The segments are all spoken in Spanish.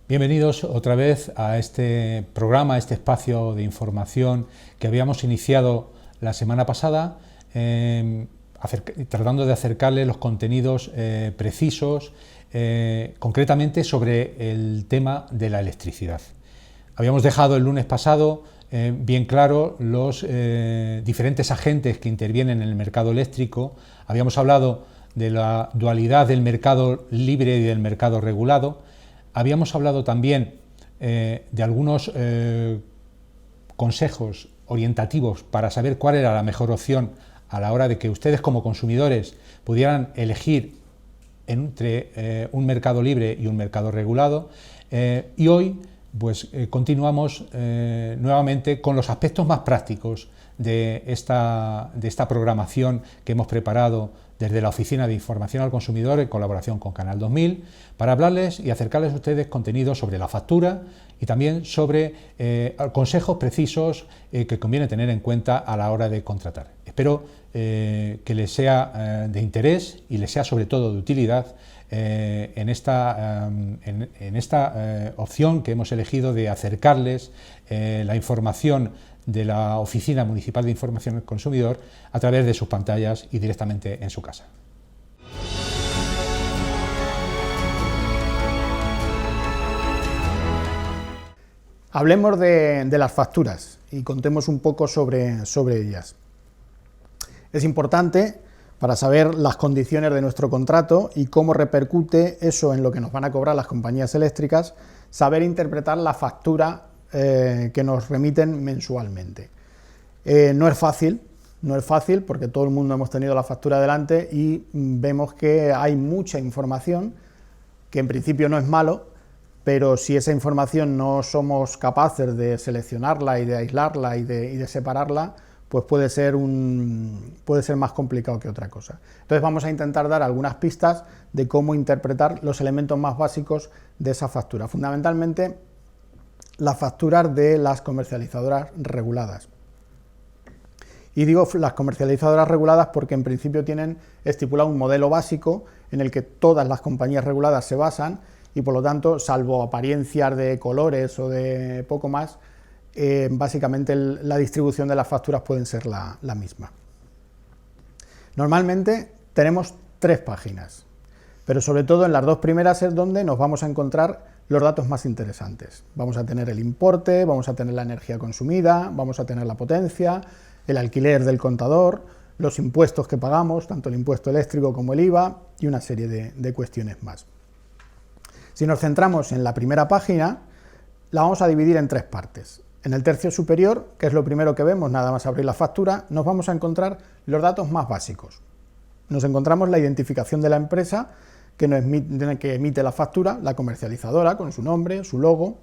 Bienvenidos otra vez a este programa, a este espacio de información que habíamos iniciado la semana pasada, tratando de acercarle los contenidos precisos, concretamente sobre el tema de la electricidad. Habíamos dejado el lunes pasado bien claro los diferentes agentes que intervienen en el mercado eléctrico. Habíamos hablado de la dualidad del mercado libre y del mercado regulado. Habíamos hablado también de algunos consejos orientativos para saber cuál era la mejor opción a la hora de que ustedes como consumidores pudieran elegir entre un mercado libre y un mercado regulado. Y hoy pues continuamos nuevamente con los aspectos más prácticos de esta programación que hemos preparado desde la Oficina de Información al Consumidor en colaboración con Canal 2000, para hablarles y acercarles a ustedes contenidos sobre la factura y también sobre consejos precisos que conviene tener en cuenta a la hora de contratar. Espero que les sea de interés y les sea sobre todo de utilidad en esta opción que hemos elegido de acercarles la información de la Oficina Municipal de Información al Consumidor a través de sus pantallas y directamente en su casa. Hablemos de las facturas y contemos un poco sobre ellas. Es importante, para saber las condiciones de nuestro contrato y cómo repercute eso en lo que nos van a cobrar las compañías eléctricas, saber interpretar la factura que nos remiten mensualmente. No es fácil porque todo el mundo hemos tenido la factura delante y vemos que hay mucha información, que en principio no es malo, pero si esa información no somos capaces de seleccionarla y de aislarla y de separarla, pues puede ser más complicado que otra cosa. Entonces vamos a intentar dar algunas pistas de cómo interpretar los elementos más básicos de esa factura. Fundamentalmente, las facturas de las comercializadoras reguladas. Y digo las comercializadoras reguladas porque en principio tienen estipulado un modelo básico en el que todas las compañías reguladas se basan y por lo tanto, salvo apariencias de colores o de poco más, básicamente la distribución de las facturas pueden ser la misma. Normalmente tenemos 3 páginas, pero sobre todo en las 2 primeras es donde nos vamos a encontrar los datos más interesantes. Vamos a tener el importe, vamos a tener la energía consumida, vamos a tener la potencia, el alquiler del contador, los impuestos que pagamos, tanto el impuesto eléctrico como el IVA y una serie de cuestiones más. Si nos centramos en la primera página, la vamos a dividir en 3 partes. En el tercio superior, que es lo primero que vemos nada más abrir la factura, nos vamos a encontrar los datos más básicos. Nos encontramos la identificación de la empresa que emite la factura, la comercializadora, con su nombre, su logo.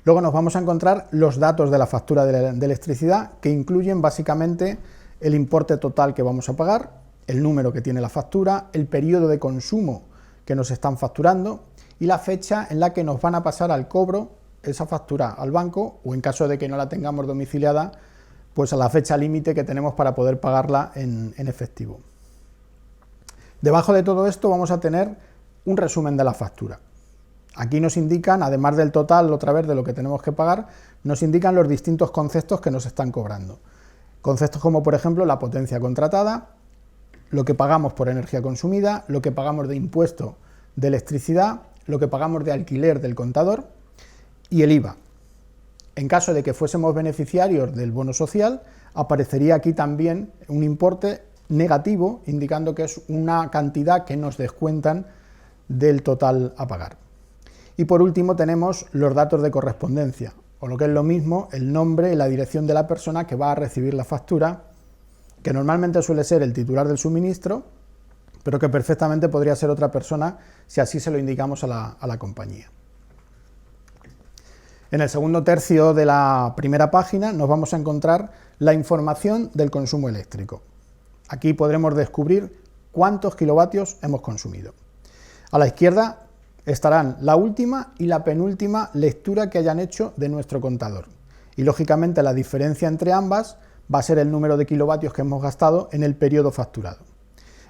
Luego nos vamos a encontrar los datos de la factura de electricidad, que incluyen básicamente el importe total que vamos a pagar, el número que tiene la factura, el periodo de consumo que nos están facturando y la fecha en la que nos van a pasar al cobro esa factura al banco, o en caso de que no la tengamos domiciliada, pues a la fecha límite que tenemos para poder pagarla en efectivo. Debajo de todo esto vamos a tener un resumen de la factura. Aquí nos indican, además del total, otra vez de lo que tenemos que pagar, nos indican los distintos conceptos que nos están cobrando. Conceptos como, por ejemplo, la potencia contratada, lo que pagamos por energía consumida, lo que pagamos de impuesto de electricidad, lo que pagamos de alquiler del contador y el IVA. En caso de que fuésemos beneficiarios del bono social, aparecería aquí también un importe negativo, indicando que es una cantidad que nos descuentan del total a pagar. Y por último tenemos los datos de correspondencia, o lo que es lo mismo, el nombre y la dirección de la persona que va a recibir la factura, que normalmente suele ser el titular del suministro, pero que perfectamente podría ser otra persona si así se lo indicamos a la compañía. En el segundo tercio de la primera página nos vamos a encontrar la información del consumo eléctrico. Aquí podremos descubrir cuántos kilovatios hemos consumido. A la izquierda estarán la última y la penúltima lectura que hayan hecho de nuestro contador. Y lógicamente la diferencia entre ambas va a ser el número de kilovatios que hemos gastado en el periodo facturado.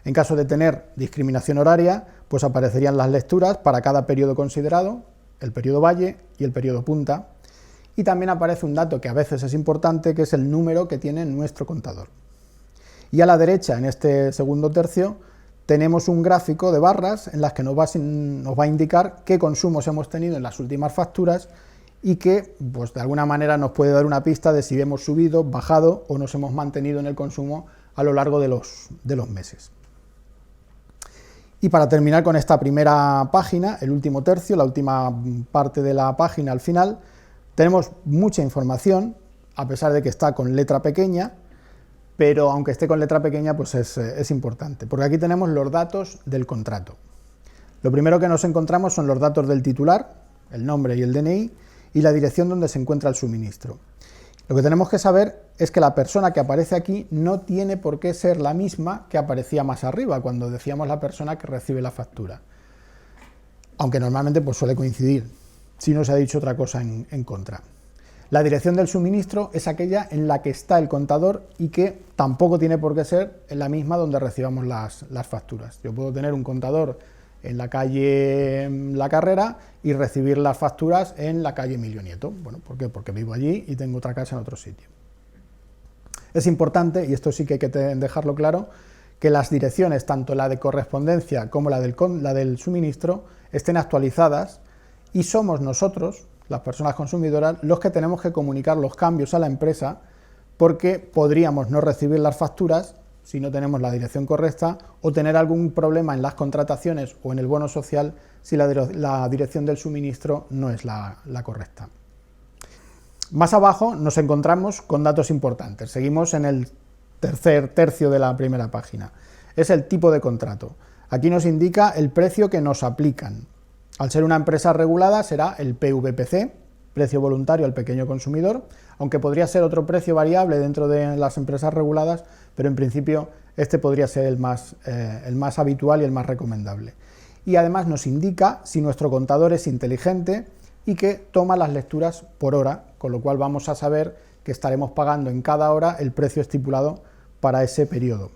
En caso de tener discriminación horaria, pues aparecerían las lecturas para cada periodo considerado, el periodo valle y el periodo punta, y también aparece un dato que a veces es importante, que es el número que tiene nuestro contador. Y a la derecha, en este segundo tercio, tenemos un gráfico de barras en las que nos va a indicar qué consumos hemos tenido en las últimas facturas y que, pues, de alguna manera nos puede dar una pista de si hemos subido, bajado o nos hemos mantenido en el consumo a lo largo de los meses. Y para terminar con esta primera página, el último tercio, la última parte de la página al final, tenemos mucha información, a pesar de que está con letra pequeña, pero aunque esté con letra pequeña, pues es importante, porque aquí tenemos los datos del contrato. Lo primero que nos encontramos son los datos del titular, el nombre y el DNI, y la dirección donde se encuentra el suministro. Lo que tenemos que saber es que la persona que aparece aquí no tiene por qué ser la misma que aparecía más arriba, cuando decíamos la persona que recibe la factura. Aunque normalmente pues suele coincidir, si no se ha dicho otra cosa en contra. La dirección del suministro es aquella en la que está el contador y que tampoco tiene por qué ser en la misma donde recibamos las facturas. Yo puedo tener un contador en la calle La Carrera y recibir las facturas en la calle Emilio Nieto. Bueno, ¿por qué? Porque vivo allí y tengo otra casa en otro sitio. Es importante, y esto sí que hay que dejarlo claro, que las direcciones, tanto la de correspondencia como la del suministro, estén actualizadas y somos nosotros, las personas consumidoras, los que tenemos que comunicar los cambios a la empresa, porque podríamos no recibir las facturas si no tenemos la dirección correcta, o tener algún problema en las contrataciones o en el bono social si la dirección del suministro no es la correcta. Más abajo nos encontramos con datos importantes. Seguimos en el tercer tercio de la primera página. Es el tipo de contrato. Aquí nos indica el precio que nos aplican. Al ser una empresa regulada será el PVPC, precio voluntario al pequeño consumidor, aunque podría ser otro precio variable dentro de las empresas reguladas, pero en principio este podría ser el más habitual y el más recomendable. Y además nos indica si nuestro contador es inteligente y que toma las lecturas por hora, con lo cual vamos a saber que estaremos pagando en cada hora el precio estipulado para ese periodo.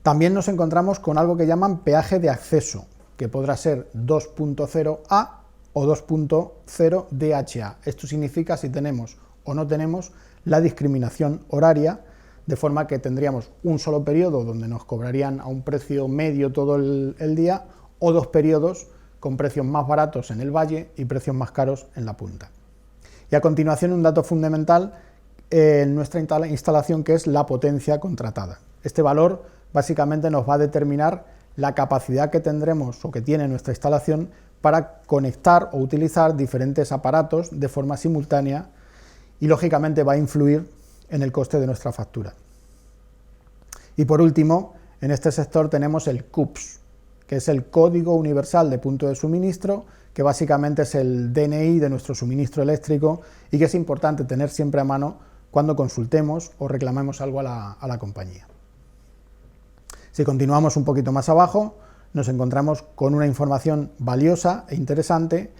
También nos encontramos con algo que llaman peaje de acceso, que podrá ser 2.0A o 2.0 DHA. Esto significa si tenemos o no tenemos la discriminación horaria, de forma que tendríamos un solo periodo donde nos cobrarían a un precio medio todo el día, o dos periodos con precios más baratos en el valle y precios más caros en la punta. Y a continuación un dato fundamental en nuestra instalación, que es la potencia contratada. Este valor básicamente nos va a determinar la capacidad que tendremos o que tiene nuestra instalación para conectar o utilizar diferentes aparatos de forma simultánea y lógicamente va a influir en el coste de nuestra factura. Y por último, en este sector tenemos el CUPS, que es el Código Universal de Punto de Suministro, que básicamente es el DNI de nuestro suministro eléctrico y que es importante tener siempre a mano cuando consultemos o reclamemos algo a la compañía. Si continuamos un poquito más abajo, nos encontramos con una información valiosa e interesante,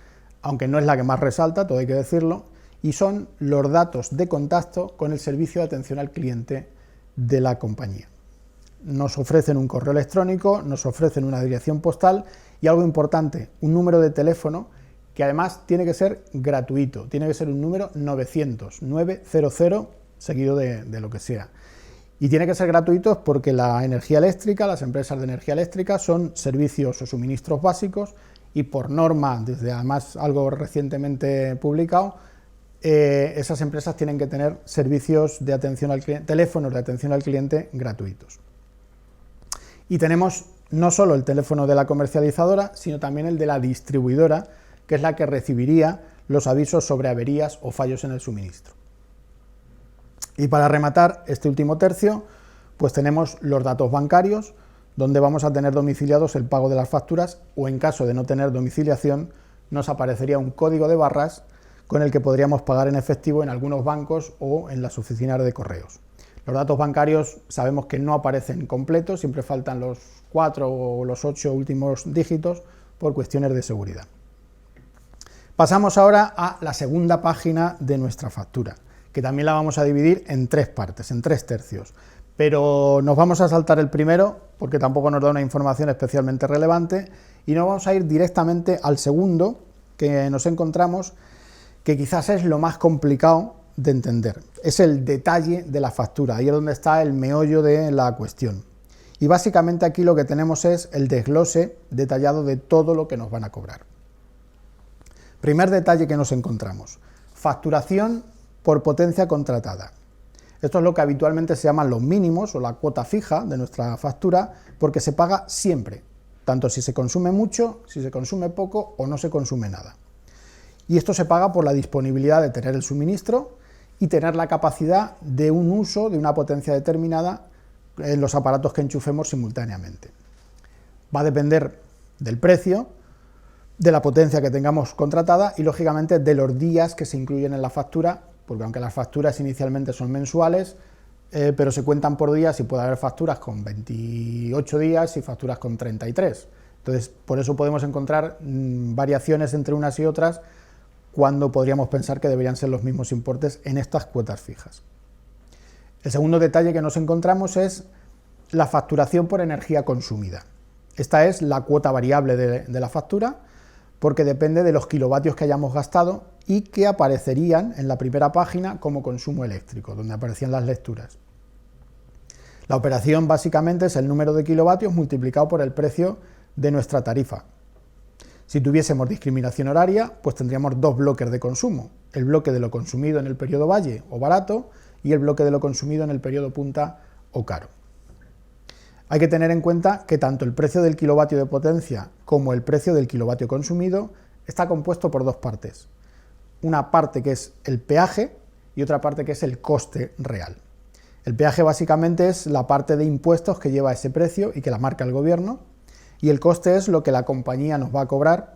aunque no es la que más resalta, todo hay que decirlo, y son los datos de contacto con el servicio de atención al cliente de la compañía. Nos ofrecen un correo electrónico, nos ofrecen una dirección postal y algo importante, un número de teléfono que además tiene que ser gratuito, tiene que ser un número 900 seguido de lo que sea. Y tiene que ser gratuito porque la energía eléctrica, las empresas de energía eléctrica son servicios o suministros básicos y por norma, desde además algo recientemente publicado, esas empresas tienen que tener servicios de atención al cliente, teléfonos de atención al cliente gratuitos. Y tenemos no solo el teléfono de la comercializadora, sino también el de la distribuidora, que es la que recibiría los avisos sobre averías o fallos en el suministro. Y para rematar este último tercio, pues tenemos los datos bancarios, donde vamos a tener domiciliados el pago de las facturas, o en caso de no tener domiciliación, nos aparecería un código de barras con el que podríamos pagar en efectivo en algunos bancos o en las oficinas de correos. Los datos bancarios sabemos que no aparecen completos, siempre faltan los 4 o los 8 últimos dígitos por cuestiones de seguridad. Pasamos ahora a la segunda página de nuestra factura, que también la vamos a dividir en 3 partes, en 3 tercios, pero nos vamos a saltar el primero porque tampoco nos da una información especialmente relevante, y nos vamos a ir directamente al segundo que nos encontramos, que quizás es lo más complicado de entender. Es el detalle de la factura, ahí es donde está el meollo de la cuestión. Y básicamente aquí lo que tenemos es el desglose detallado de todo lo que nos van a cobrar. Primer detalle que nos encontramos: facturación por potencia contratada. Esto es lo que habitualmente se llaman los mínimos o la cuota fija de nuestra factura, porque se paga siempre, tanto si se consume mucho, si se consume poco o no se consume nada. Y esto se paga por la disponibilidad de tener el suministro y tener la capacidad de un uso de una potencia determinada en los aparatos que enchufemos simultáneamente. Va a depender del precio, de la potencia que tengamos contratada y, lógicamente, de los días que se incluyen en la factura, porque aunque las facturas inicialmente son mensuales, pero se cuentan por días y puede haber facturas con 28 días y facturas con 33. Entonces, por eso podemos encontrar variaciones entre unas y otras, cuando podríamos pensar que deberían ser los mismos importes en estas cuotas fijas. El segundo detalle que nos encontramos es la facturación por energía consumida. Esta es la cuota variable de la factura, porque depende de los kilovatios que hayamos gastado y que aparecerían en la primera página como consumo eléctrico, donde aparecían las lecturas. La operación básicamente es el número de kilovatios multiplicado por el precio de nuestra tarifa. Si tuviésemos discriminación horaria, pues tendríamos dos bloques de consumo: el bloque de lo consumido en el periodo valle o barato y el bloque de lo consumido en el periodo punta o caro. Hay que tener en cuenta que tanto el precio del kilovatio de potencia como el precio del kilovatio consumido está compuesto por dos partes. Una parte que es el peaje y otra parte que es el coste real. El peaje básicamente es la parte de impuestos que lleva ese precio y que la marca el gobierno, y el coste es lo que la compañía nos va a cobrar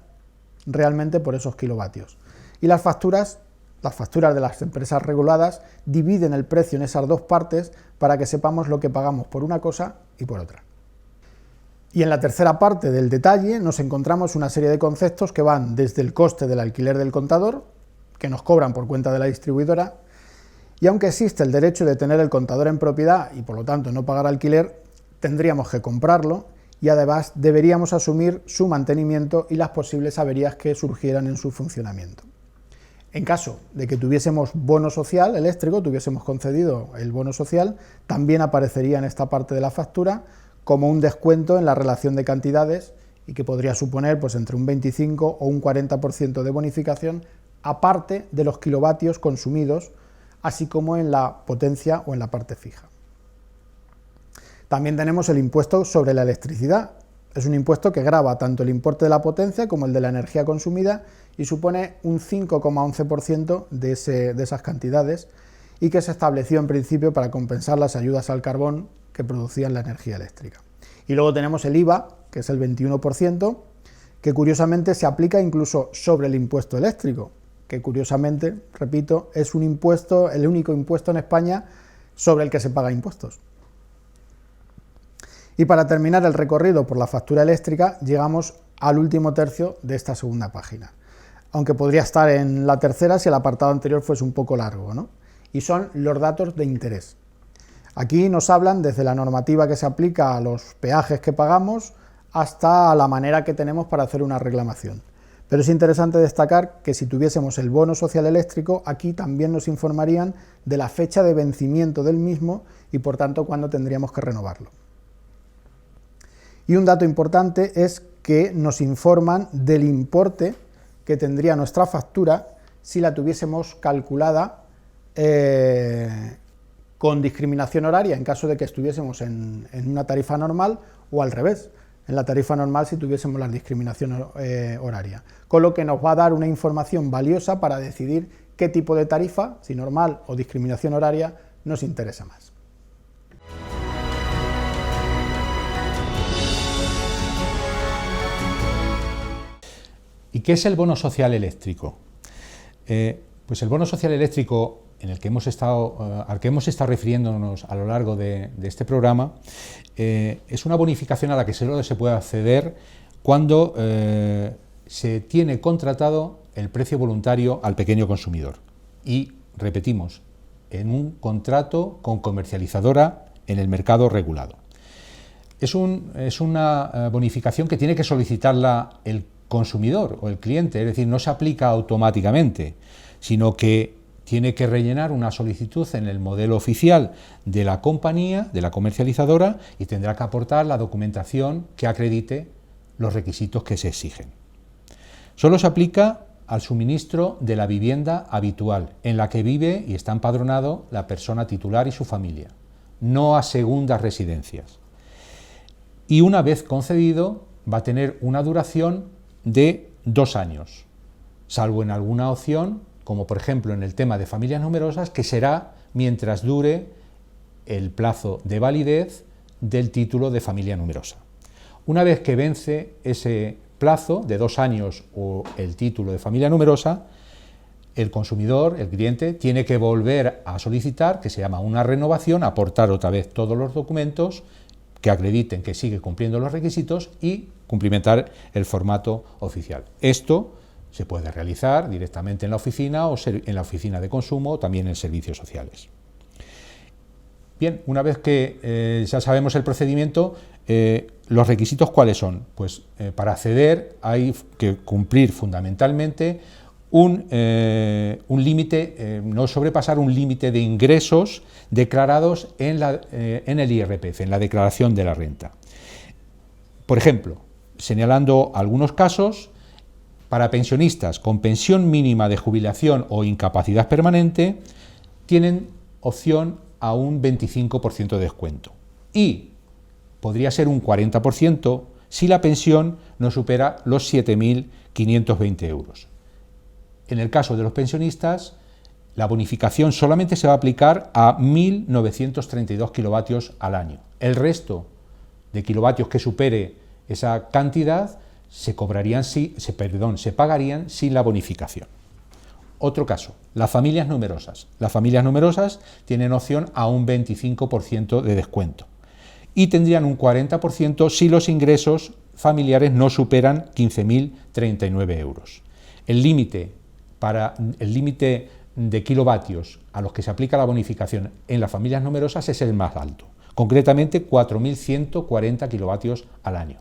realmente por esos kilovatios. Y las facturas de las empresas reguladas dividen el precio en esas dos partes para que sepamos lo que pagamos por una cosa y por otra. Y en la tercera parte del detalle nos encontramos una serie de conceptos que van desde el coste del alquiler del contador, que nos cobran por cuenta de la distribuidora, y aunque existe el derecho de tener el contador en propiedad y por lo tanto no pagar alquiler, tendríamos que comprarlo y además deberíamos asumir su mantenimiento y las posibles averías que surgieran en su funcionamiento. En caso de que tuviésemos bono social eléctrico, tuviésemos concedido el bono social, también aparecería en esta parte de la factura como un descuento en la relación de cantidades y que podría suponer pues entre un 25 o un 40% de bonificación, aparte de los kilovatios consumidos, así como en la potencia o en la parte fija. También tenemos el impuesto sobre la electricidad. Es un impuesto que grava tanto el importe de la potencia como el de la energía consumida y supone un 5,11% de esas cantidades, y que se estableció en principio para compensar las ayudas al carbón que producían la energía eléctrica. Y luego tenemos el IVA, que es el 21%, que curiosamente se aplica incluso sobre el impuesto eléctrico, que curiosamente, repito, es un impuesto, el único impuesto en España sobre el que se paga impuestos. Y para terminar el recorrido por la factura eléctrica, llegamos al último tercio de esta segunda página, aunque podría estar en la tercera si el apartado anterior fuese un poco largo, ¿no? Y son los datos de interés. Aquí nos hablan desde la normativa que se aplica a los peajes que pagamos hasta la manera que tenemos para hacer una reclamación. Pero es interesante destacar que si tuviésemos el bono social eléctrico, aquí también nos informarían de la fecha de vencimiento del mismo y por tanto cuándo tendríamos que renovarlo. Y un dato importante es que nos informan del importe que tendría nuestra factura si la tuviésemos calculada con discriminación horaria, en caso de que estuviésemos en una tarifa normal, o al revés, en la tarifa normal si tuviésemos la discriminación horaria. Con lo que nos va a dar una información valiosa para decidir qué tipo de tarifa, si normal o discriminación horaria, nos interesa más. ¿Y qué es el bono social eléctrico? Pues el bono social eléctrico al que hemos estado refiriéndonos a lo largo de este programa es una bonificación a la que solo se puede acceder cuando se tiene contratado el precio voluntario al pequeño consumidor. Y, repetimos, en un contrato con comercializadora en el mercado regulado. Es una bonificación que tiene que solicitarla el consumidor o el cliente, es decir, no se aplica automáticamente, sino que tiene que rellenar una solicitud en el modelo oficial de la compañía, de la comercializadora, y tendrá que aportar la documentación que acredite los requisitos que se exigen. Solo se aplica al suministro de la vivienda habitual, en la que vive y está empadronado la persona titular y su familia, no a segundas residencias. Y una vez concedido, va a tener una duración de 2 años, salvo en alguna opción, como por ejemplo en el tema de familias numerosas, que será mientras dure el plazo de validez del título de familia numerosa. Una vez que vence ese plazo de 2 años o el título de familia numerosa, el consumidor, el cliente, tiene que volver a solicitar, que se llama una renovación, aportar otra vez todos los documentos que acrediten que sigue cumpliendo los requisitos y cumplimentar el formato oficial. Esto se puede realizar directamente en la oficina o en la oficina de consumo o también en servicios sociales. Bien, una vez que ya sabemos el procedimiento, los requisitos ¿cuáles son? Pues para acceder hay que cumplir fundamentalmente un límite, no sobrepasar un límite de ingresos declarados en el IRPF, en la declaración de la renta. Por ejemplo, señalando algunos casos, para pensionistas con pensión mínima de jubilación o incapacidad permanente, tienen opción a un 25% de descuento y podría ser un 40% si la pensión no supera los 7.520 euros. En el caso de los pensionistas, la bonificación solamente se va a aplicar a 1.932 kilovatios al año. El resto de kilovatios que supere esa cantidad se pagarían sin la bonificación. Otro caso, las familias numerosas. Las familias numerosas tienen opción a un 25% de descuento y tendrían un 40% si los ingresos familiares no superan 15.039 euros. El límite de kilovatios a los que se aplica la bonificación en las familias numerosas es el más alto, concretamente 4.140 kilovatios al año.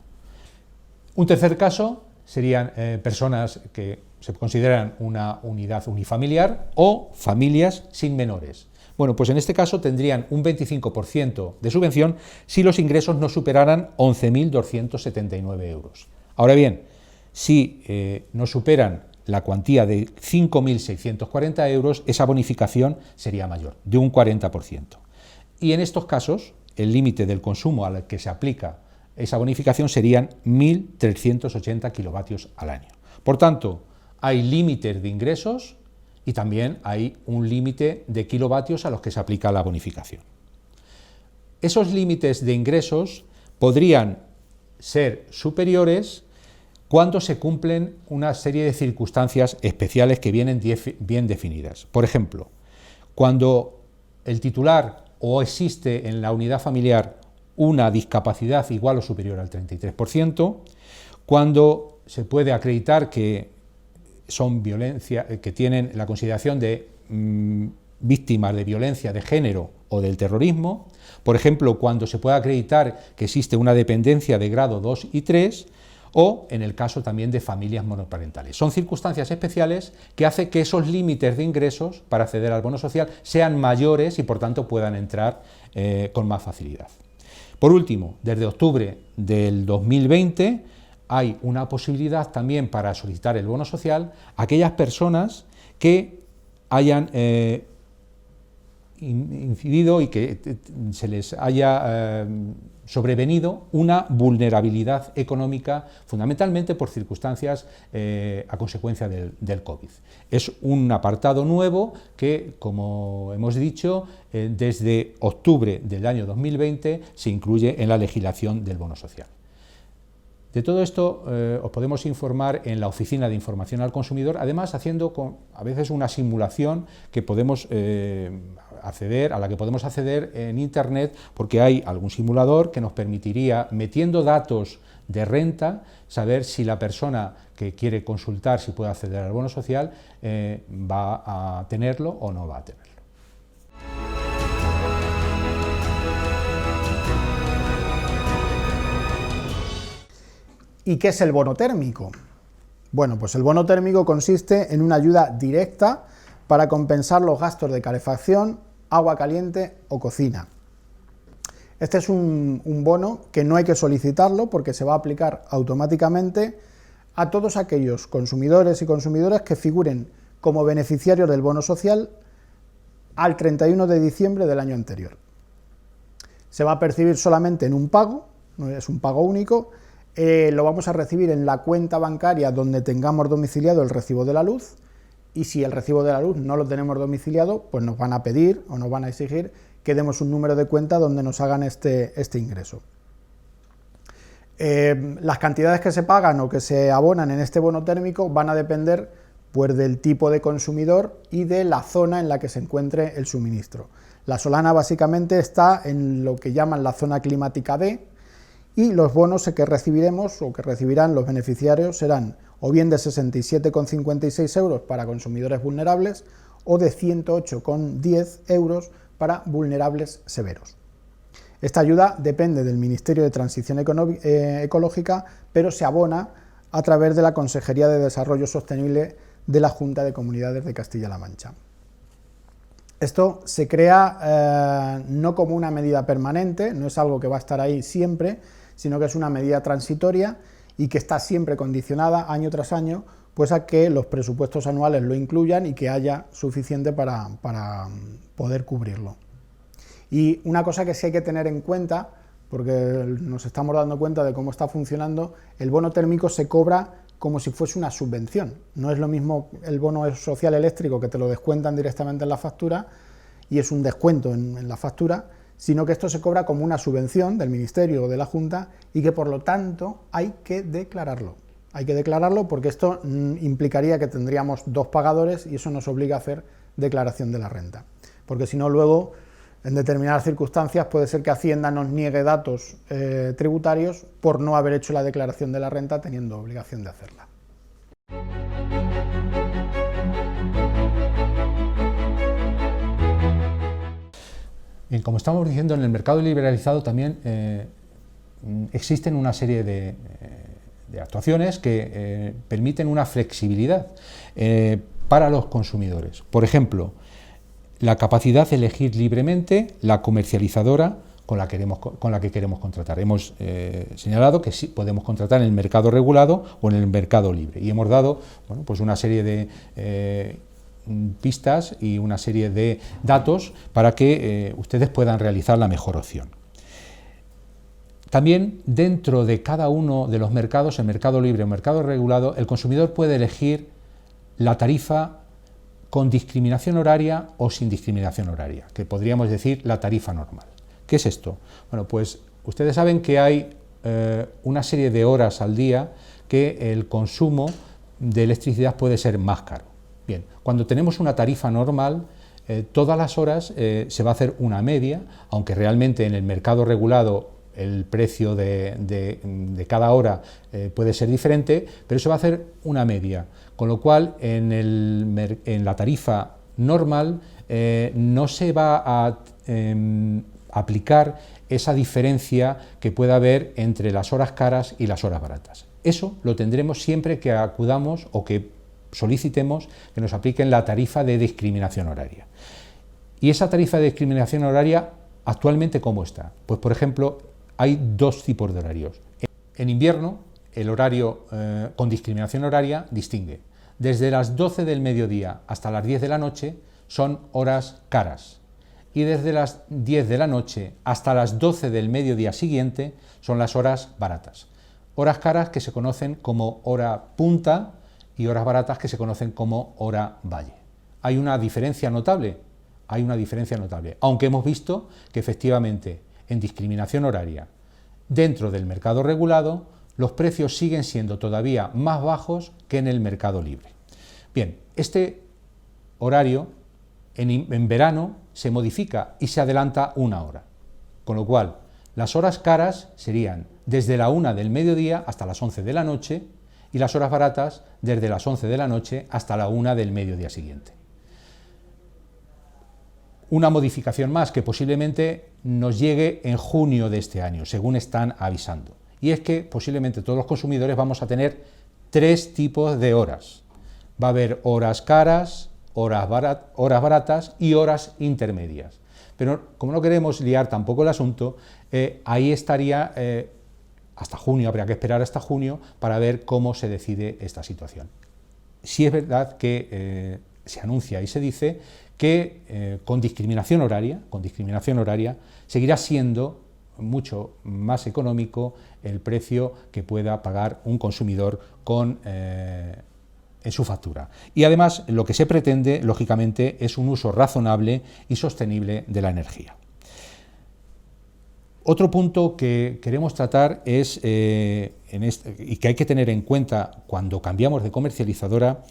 Un tercer caso serían personas que se consideran una unidad unifamiliar o familias sin menores. Bueno, pues en este caso tendrían un 25% de subvención si los ingresos no superaran 11.279 euros. Ahora bien, si no superan la cuantía de 5.640 euros, esa bonificación sería mayor, de un 40%. Y en estos casos, el límite del consumo al que se aplica esa bonificación serían 1.380 kilovatios al año. Por tanto, hay límites de ingresos y también hay un límite de kilovatios a los que se aplica la bonificación. Esos límites de ingresos podrían ser superiores cuando se cumplen una serie de circunstancias especiales que vienen bien definidas. Por ejemplo, cuando el titular o existe en la unidad familiar una discapacidad igual o superior al 33%, cuando se puede acreditar que tienen la consideración de víctimas de violencia de género o del terrorismo, por ejemplo, cuando se puede acreditar que existe una dependencia de grado 2 y 3, o en el caso también de familias monoparentales. Son circunstancias especiales que hacen que esos límites de ingresos para acceder al bono social sean mayores y por tanto puedan entrar con más facilidad. Por último, desde octubre del 2020 hay una posibilidad también para solicitar el bono social a aquellas personas que hayan incidido y que se les haya sobrevenido una vulnerabilidad económica, fundamentalmente por circunstancias a consecuencia del COVID. Es un apartado nuevo que, como hemos dicho, desde octubre del año 2020 se incluye en la legislación del bono social. De todo esto os podemos informar en la Oficina de Información al Consumidor, además haciendo a veces una simulación que podemos a la que podemos acceder en Internet, porque hay algún simulador que nos permitiría, metiendo datos de renta, saber si la persona que quiere consultar si puede acceder al bono social va a tenerlo o no va a tenerlo. ¿Y qué es el bono térmico? Bueno, pues el bono térmico consiste en una ayuda directa para compensar los gastos de calefacción, agua caliente o cocina. Este es un bono que no hay que solicitarlo porque se va a aplicar automáticamente a todos aquellos consumidores y consumidoras que figuren como beneficiarios del bono social al 31 de diciembre del año anterior. Se va a percibir solamente en un pago, no es un pago único, lo vamos a recibir en la cuenta bancaria donde tengamos domiciliado el recibo de la luz, y si el recibo de la luz no lo tenemos domiciliado, pues nos van a pedir o nos van a exigir que demos un número de cuenta donde nos hagan este ingreso. Las cantidades que se pagan o que se abonan en este bono térmico van a depender pues, del tipo de consumidor y de la zona en la que se encuentre el suministro. La Solana básicamente está en lo que llaman la zona climática D, y los bonos que recibiremos o que recibirán los beneficiarios serán o bien de 67,56 euros para consumidores vulnerables o de 108,10 euros para vulnerables severos. Esta ayuda depende del Ministerio de Transición Ecológica, pero se abona a través de la Consejería de Desarrollo Sostenible de la Junta de Comunidades de Castilla-La Mancha. Esto se crea no como una medida permanente, no es algo que va a estar ahí siempre, sino que es una medida transitoria y que está siempre condicionada año tras año pues a que los presupuestos anuales lo incluyan y que haya suficiente para poder cubrirlo. Y una cosa que sí hay que tener en cuenta, porque nos estamos dando cuenta de cómo está funcionando, el bono térmico se cobra como si fuese una subvención. No es lo mismo el bono social eléctrico, que te lo descuentan directamente en la factura y es un descuento en la factura, sino que esto se cobra como una subvención del Ministerio o de la Junta y que por lo tanto hay que declararlo. Hay que declararlo porque esto implicaría que tendríamos dos pagadores y eso nos obliga a hacer declaración de la renta. Porque si no, luego, en determinadas circunstancias, puede ser que Hacienda nos niegue datos tributarios por no haber hecho la declaración de la renta teniendo obligación de hacerla. Bien, como estamos diciendo, en el mercado liberalizado también existen una serie de actuaciones que permiten una flexibilidad para los consumidores. Por ejemplo, la capacidad de elegir libremente la comercializadora con la que queremos contratar. Hemos señalado que sí podemos contratar en el mercado regulado o en el mercado libre y hemos dado pues una serie de pistas y una serie de datos para que ustedes puedan realizar la mejor opción. También dentro de cada uno de los mercados, el mercado libre o mercado regulado, el consumidor puede elegir la tarifa con discriminación horaria o sin discriminación horaria, que podríamos decir la tarifa normal. ¿Qué es esto? Bueno, pues ustedes saben que hay una serie de horas al día que el consumo de electricidad puede ser más caro. Bien, cuando tenemos una tarifa normal, todas las horas se va a hacer una media, aunque realmente en el mercado regulado el precio de cada hora puede ser diferente, pero se va a hacer una media, con lo cual en la tarifa normal no se va a aplicar esa diferencia que pueda haber entre las horas caras y las horas baratas. Eso lo tendremos siempre que acudamos o que solicitemos que nos apliquen la tarifa de discriminación horaria. Y esa tarifa de discriminación horaria, actualmente, ¿cómo está? Pues, por ejemplo, hay dos tipos de horarios. En invierno, el horario con discriminación horaria distingue. Desde las 12 del mediodía hasta las 10 de la noche son horas caras. Y desde las 10 de la noche hasta las 12 del mediodía siguiente son las horas baratas. Horas caras que se conocen como hora punta y horas baratas que se conocen como hora valle. Hay una diferencia notable, aunque hemos visto que efectivamente en discriminación horaria dentro del mercado regulado los precios siguen siendo todavía más bajos que en el mercado libre. Bien, este horario en verano se modifica y se adelanta una hora, con lo cual las horas caras serían desde la 1 del mediodía hasta las 11 de la noche y las horas baratas desde las 11 de la noche hasta la 1 del mediodía siguiente. Una modificación más que posiblemente nos llegue en junio de este año, según están avisando, y es que posiblemente todos los consumidores vamos a tener tres tipos de horas. Va a haber horas caras, horas baratas y horas intermedias. Pero como no queremos liar tampoco el asunto, ahí estaría, hasta junio, habría que esperar hasta junio para ver cómo se decide esta situación. Sí es verdad que se anuncia y se dice que con discriminación horaria seguirá siendo mucho más económico el precio que pueda pagar un consumidor en su factura. Y además lo que se pretende, lógicamente, es un uso razonable y sostenible de la energía. Otro punto que queremos tratar es, y que hay que tener en cuenta cuando cambiamos de comercializadora,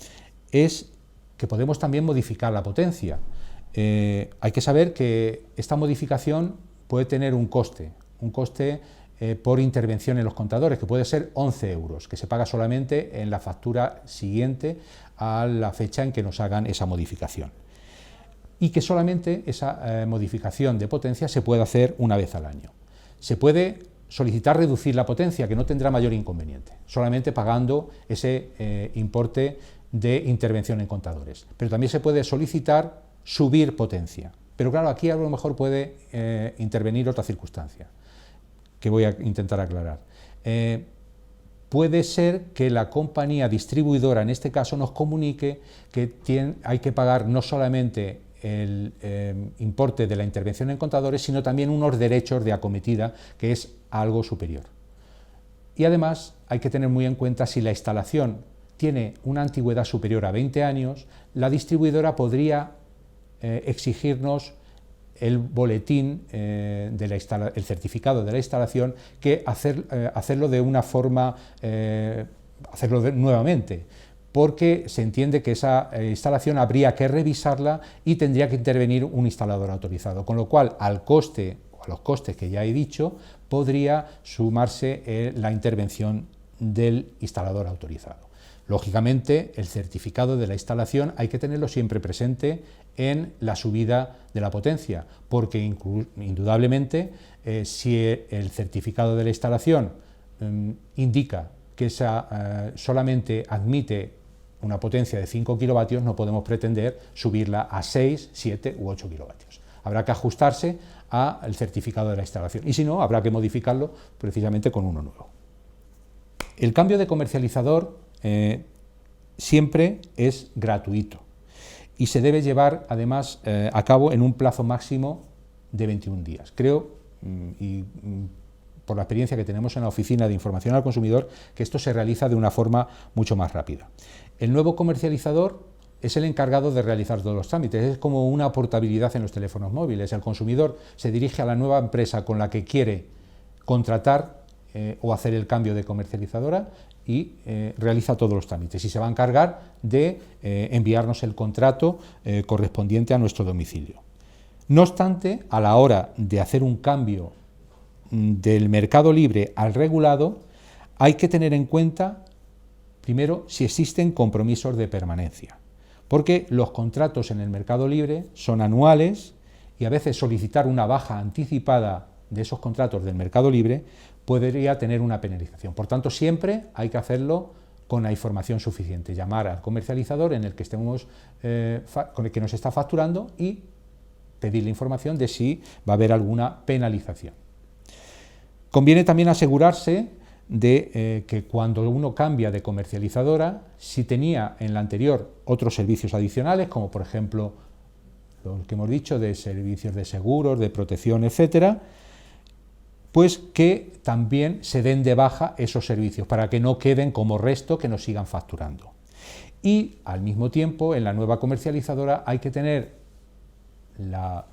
es que podemos también modificar la potencia. Hay que saber que esta modificación puede tener un coste por intervención en los contadores, que puede ser 11 euros, que se paga solamente en la factura siguiente a la fecha en que nos hagan esa modificación. Y que solamente esa modificación de potencia se puede hacer una vez al año. Se puede solicitar reducir la potencia, que no tendrá mayor inconveniente, solamente pagando ese importe de intervención en contadores. Pero también se puede solicitar subir potencia. Pero claro, aquí a lo mejor puede intervenir otra circunstancia, que voy a intentar aclarar. Puede ser que la compañía distribuidora, en este caso, nos comunique que hay que pagar no solamente el importe de la intervención en contadores, sino también unos derechos de acometida, que es algo superior. Y además hay que tener muy en cuenta si la instalación tiene una antigüedad superior a 20 años, la distribuidora podría exigirnos el boletín, el certificado de la instalación, que hacerlo de una forma, nuevamente, porque se entiende que esa instalación habría que revisarla y tendría que intervenir un instalador autorizado, con lo cual al coste, o a los costes que ya he dicho, podría sumarse la intervención del instalador autorizado. Lógicamente, el certificado de la instalación hay que tenerlo siempre presente en la subida de la potencia, porque indudablemente si el certificado de la instalación indica que solamente admite una potencia de 5 kilovatios, no podemos pretender subirla a 6, 7 u 8 kilovatios. Habrá que ajustarse al certificado de la instalación y si no, habrá que modificarlo precisamente con uno nuevo. El cambio de comercializador siempre es gratuito y se debe llevar además a cabo en un plazo máximo de 21 días. Creo, por la experiencia que tenemos en la Oficina de Información al Consumidor, que esto se realiza de una forma mucho más rápida. El nuevo comercializador es el encargado de realizar todos los trámites, es como una portabilidad en los teléfonos móviles. El consumidor se dirige a la nueva empresa con la que quiere contratar o hacer el cambio de comercializadora y realiza todos los trámites y se va a encargar de enviarnos el contrato correspondiente a nuestro domicilio. No obstante, a la hora de hacer un cambio del mercado libre al regulado, hay que tener en cuenta, primero, si existen compromisos de permanencia, porque los contratos en el mercado libre son anuales y a veces solicitar una baja anticipada de esos contratos del mercado libre podría tener una penalización. Por tanto, siempre hay que hacerlo con la información suficiente, llamar al comercializador en el que estemos, con el que nos está facturando y pedir la información de si va a haber alguna penalización. Conviene también asegurarse de que cuando uno cambia de comercializadora, si tenía en la anterior otros servicios adicionales, como por ejemplo los que hemos dicho de servicios de seguros, de protección, etcétera, pues que también se den de baja esos servicios para que no queden como resto que nos sigan facturando. Y al mismo tiempo, en la nueva comercializadora hay que tener la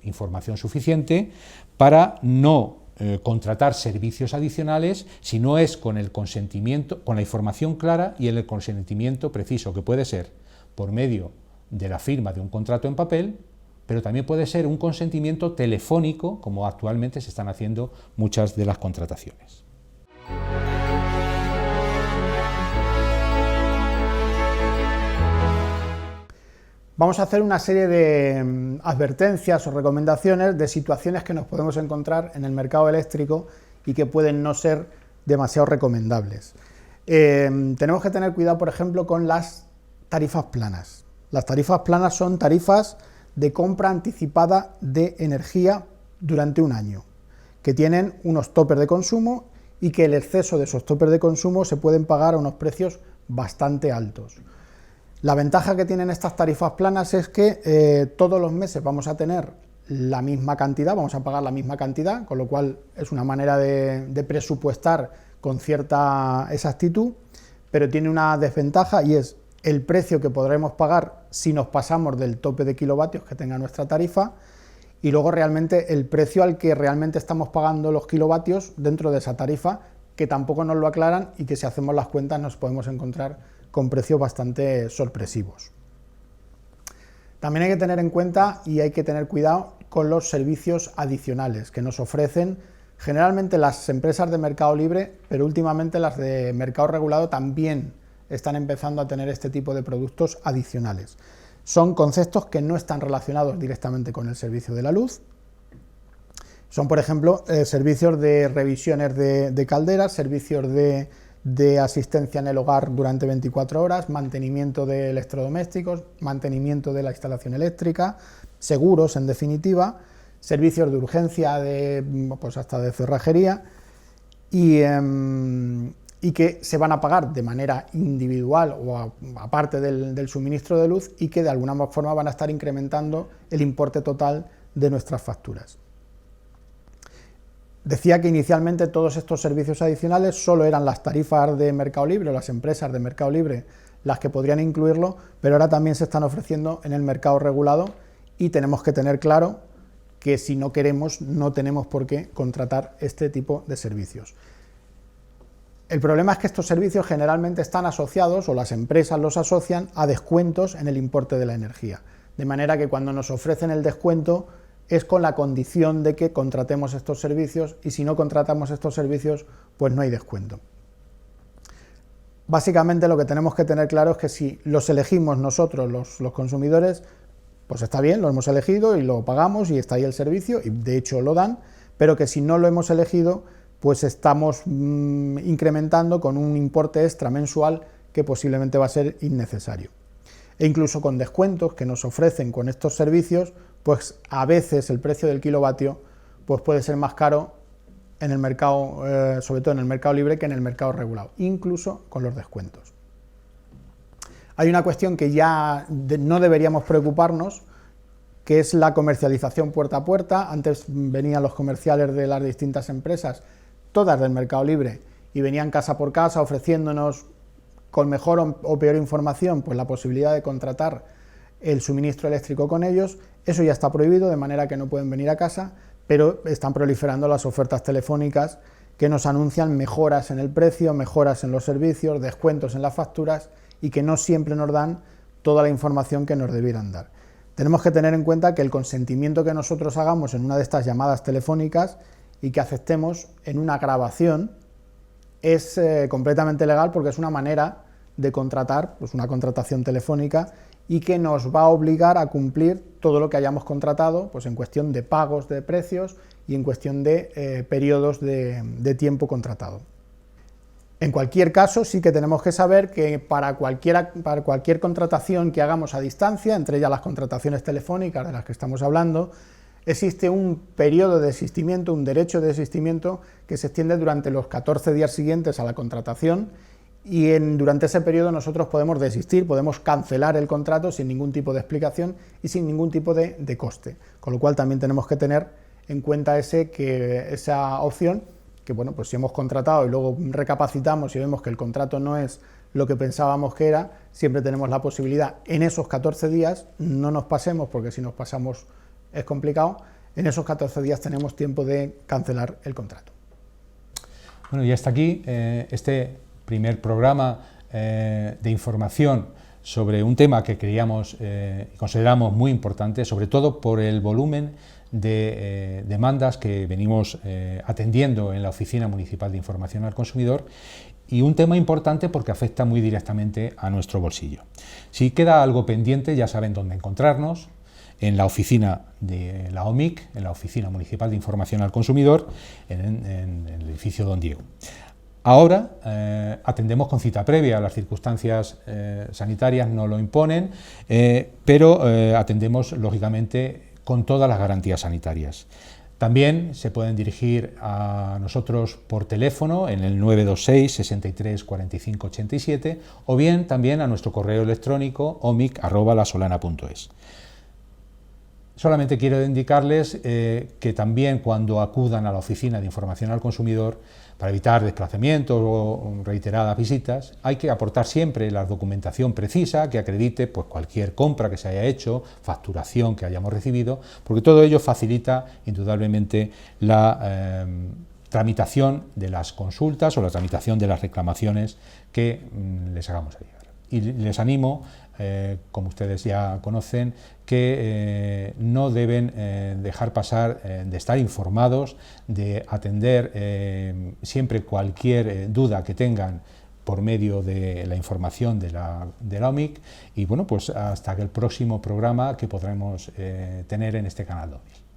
información suficiente para no contratar servicios adicionales si no es con el consentimiento, con la información clara y el consentimiento preciso, que puede ser por medio de la firma de un contrato en papel, pero también puede ser un consentimiento telefónico, como actualmente se están haciendo muchas de las contrataciones. Vamos a hacer una serie de advertencias o recomendaciones de situaciones que nos podemos encontrar en el mercado eléctrico y que pueden no ser demasiado recomendables. Tenemos que tener cuidado, por ejemplo, con las tarifas planas. Las tarifas planas son tarifas de compra anticipada de energía durante un año, que tienen unos topes de consumo y que el exceso de esos topes de consumo se pueden pagar a unos precios bastante altos. La ventaja que tienen estas tarifas planas es que todos los meses vamos a tener la misma cantidad, vamos a pagar la misma cantidad, con lo cual es una manera de presupuestar con cierta exactitud, pero tiene una desventaja y es el precio que podremos pagar si nos pasamos del tope de kilovatios que tenga nuestra tarifa y luego realmente el precio al que realmente estamos pagando los kilovatios dentro de esa tarifa, que tampoco nos lo aclaran y que si hacemos las cuentas nos podemos encontrar con precios bastante sorpresivos. También hay que tener en cuenta y hay que tener cuidado con los servicios adicionales que nos ofrecen generalmente las empresas de mercado libre, pero últimamente las de mercado regulado también están empezando a tener este tipo de productos adicionales. Son conceptos que no están relacionados directamente con el servicio de la luz. Son, por ejemplo, servicios de revisiones de calderas, servicios de asistencia en el hogar durante 24 horas, mantenimiento de electrodomésticos, mantenimiento de la instalación eléctrica, seguros, en definitiva, servicios de urgencia pues hasta de cerrajería y que se van a pagar de manera individual o aparte del suministro de luz y que de alguna forma van a estar incrementando el importe total de nuestras facturas. Decía que inicialmente todos estos servicios adicionales solo eran las tarifas de mercado libre o las empresas de mercado libre las que podrían incluirlo, pero ahora también se están ofreciendo en el mercado regulado y tenemos que tener claro que si no queremos, no tenemos por qué contratar este tipo de servicios. El problema es que estos servicios generalmente están asociados, o las empresas los asocian, a descuentos en el importe de la energía. De manera que cuando nos ofrecen el descuento es con la condición de que contratemos estos servicios y si no contratamos estos servicios, pues no hay descuento. Básicamente lo que tenemos que tener claro es que si los elegimos nosotros, los consumidores, pues está bien, lo hemos elegido y lo pagamos y está ahí el servicio y de hecho lo dan, pero que si no lo hemos elegido, pues estamos incrementando con un importe extra mensual que posiblemente va a ser innecesario. E incluso con descuentos que nos ofrecen con estos servicios, pues a veces el precio del kilovatio pues puede ser más caro en el mercado, sobre todo en el mercado libre, que en el mercado regulado, incluso con los descuentos. Hay una cuestión que ya no deberíamos preocuparnos, que es la comercialización puerta a puerta. Antes venían los comerciales de las distintas empresas, todas del mercado libre, y venían casa por casa ofreciéndonos con mejor o peor información pues la posibilidad de contratar el suministro eléctrico con ellos. Eso ya está prohibido, de manera que no pueden venir a casa, pero están proliferando las ofertas telefónicas que nos anuncian mejoras en el precio, mejoras en los servicios, descuentos en las facturas y que no siempre nos dan toda la información que nos debieran dar. Tenemos que tener en cuenta que el consentimiento que nosotros hagamos en una de estas llamadas telefónicas y que aceptemos en una grabación es completamente legal, porque es una manera de contratar, pues una contratación telefónica, y que nos va a obligar a cumplir todo lo que hayamos contratado, pues en cuestión de pagos de precios y en cuestión de periodos de tiempo contratado. En cualquier caso, sí que tenemos que saber que para cualquier contratación que hagamos a distancia, entre ellas las contrataciones telefónicas de las que estamos hablando, existe un periodo de desistimiento, un derecho de desistimiento que se extiende durante los 14 días siguientes a la contratación y durante ese periodo nosotros podemos desistir, podemos cancelar el contrato sin ningún tipo de explicación y sin ningún tipo de coste, con lo cual también tenemos que tener en cuenta esa opción, que bueno, pues si hemos contratado y luego recapacitamos y vemos que el contrato no es lo que pensábamos que era, siempre tenemos la posibilidad en esos 14 días, no nos pasemos porque si nos pasamos es complicado, en esos 14 días tenemos tiempo de cancelar el contrato. Bueno, y hasta aquí este primer programa de información sobre un tema que creíamos y consideramos muy importante, sobre todo por el volumen de demandas que venimos atendiendo en la Oficina Municipal de Información al Consumidor, y un tema importante porque afecta muy directamente a nuestro bolsillo. Si queda algo pendiente, ya saben dónde encontrarnos, en la oficina de la OMIC, en la Oficina Municipal de Información al Consumidor, en el edificio Don Diego. Ahora atendemos con cita previa, las circunstancias sanitarias no lo imponen, pero atendemos lógicamente con todas las garantías sanitarias. También se pueden dirigir a nosotros por teléfono en el 926 63 45 87 o bien también a nuestro correo electrónico omic@lasolana.es. Solamente quiero indicarles que también cuando acudan a la Oficina de Información al Consumidor, para evitar desplazamientos o reiteradas visitas, hay que aportar siempre la documentación precisa que acredite pues, cualquier compra que se haya hecho, facturación que hayamos recibido, porque todo ello facilita indudablemente la tramitación de las consultas o la tramitación de las reclamaciones que les hagamos llegar. Y les animo, como ustedes ya conocen, que no deben dejar pasar de estar informados, de atender siempre cualquier duda que tengan por medio de la información de la OMIC y bueno, pues hasta el próximo programa que podremos tener en este canal de OMIC.